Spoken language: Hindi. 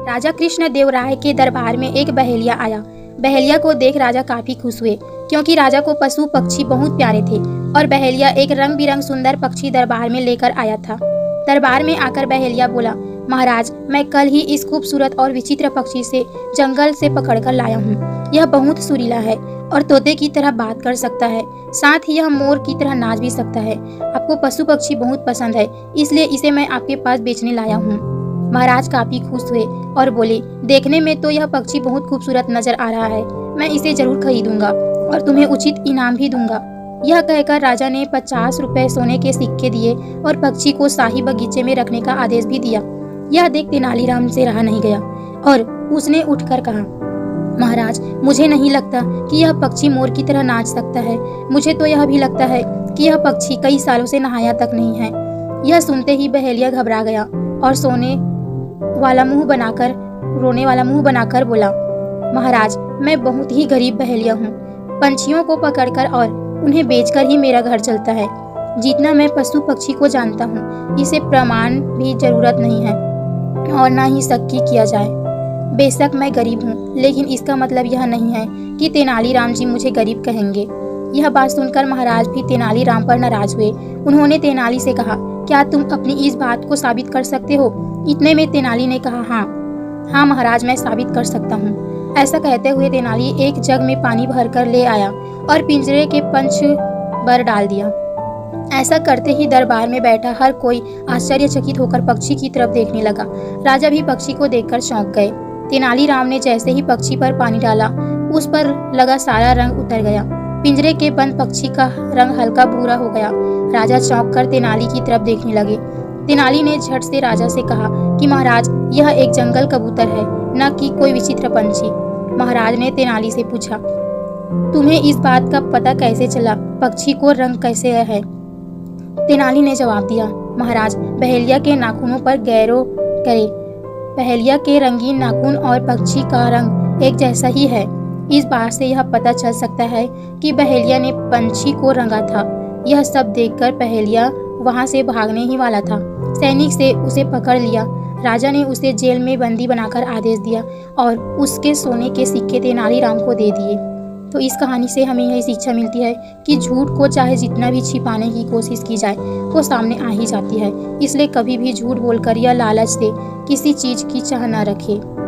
राजा कृष्णदेव राय के दरबार में एक बहेलिया आया। बहेलिया को देख राजा काफी खुश हुए, क्योंकि राजा को पशु पक्षी बहुत प्यारे थे और बहेलिया एक रंग बिरंग सुंदर पक्षी दरबार में लेकर आया था। दरबार में आकर बहेलिया बोला, महाराज, मैं कल ही इस खूबसूरत और विचित्र पक्षी से जंगल से पकड़कर लाया हूँ। यह बहुत सुरीला है और तोते की तरह बात कर सकता है, साथ ही यह मोर की तरह नाच भी सकता है। आपको पशु पक्षी बहुत पसंद है, इसलिए इसे मैं आपके पास बेचने लाया हूँ। महाराज काफी खुश हुए और बोले, देखने में तो यह पक्षी बहुत खूबसूरत नजर आ रहा है, मैं इसे जरूर खरीदूंगा और तुम्हें उचित इनाम भी दूंगा। यह कहकर राजा ने 50 रुपए सोने के सिक्के दिए और पक्षी को शाही बगीचे में रखने का आदेश भी दिया। यह देख तेनालीराम से रहा नहीं गया और उसने उठकर कहा, महाराज, मुझे नहीं लगता कि यह पक्षी मोर की तरह नाच सकता है। मुझे तो यह भी लगता है कि यह पक्षी कई सालों से नहाया तक नहीं है। यह सुनते ही बहेलिया घबरा गया और रोने वाला मुंह बनाकर बोला, महाराज, मैं बहुत ही गरीब बहेलिया हूँ। पंछियों को पकड़कर और उन्हें बेचकर ही मेरा घर चलता है। जितना मैं पशु पक्षी को जानता हूँ, इसे प्रमाण भी जरूरत नहीं है और ना ही शक किया जाए। बेशक मैं गरीब हूँ, लेकिन इसका मतलब यह नहीं है कि तेनालीराम जी मुझे गरीब कहेंगे। यह बात सुनकर महाराज भी तेनालीराम पर नाराज हुए। उन्होंने तेनाली से कहा, क्या तुम अपनी इस बात को साबित कर सकते हो? इतने में तेनाली ने कहा, हाँ महाराज, मैं साबित कर सकता हूँ। ऐसा कहते हुए तेनाली एक जग में पानी भरकर ले आया और पिंजरे के पंच पर डाल दिया। ऐसा करते ही दरबार में बैठा हर कोई आश्चर्यचकित होकर पक्षी की तरफ देखने लगा। राजा भी पक्षी को देखकर चौंक गए। तेनालीराम ने जैसे ही पक्षी पर पानी डाला, उस पर लगा सारा रंग उतर गया। पिंजरे के बंद पक्षी का रंग हल्का भूरा हो गया। राजा चौंक कर तेनाली की तरफ देखने लगे। तेनाली ने झट से राजा से कहा कि महाराज, यह एक जंगल कबूतर है, न कि कोई विचित्र पंछी। महाराज ने तेनाली से पूछा, तुम्हें इस बात का पता कैसे चला? पक्षी को रंग कैसे है? तेनाली ने जवाब दिया, महाराज, बहेलिया के नाखूनों पर गौर करें। बहेलिया के रंगीन नाखून और पक्षी का रंग एक जैसा ही है। इस बात से यह पता चल सकता है कि बहेलिया ने पंछी को रंगा था। यह सब देखकर बहेलिया वहां से भागने ही वाला था। सैनिक से उसे पकड़ लिया। राजा ने उसे जेल में बंदी बनाकर आदेश दिया और उसके सोने के सिक्के तेनालीराम को दे दिए। तो इस कहानी से हमें यही शिक्षा मिलती है कि झूठ को चाहे जितना भी छिपाने की कोशिश की जाए, वो सामने आ ही जाती है। इसलिए कभी भी झूठ बोलकर या लालच से किसी चीज की चाह न रखें।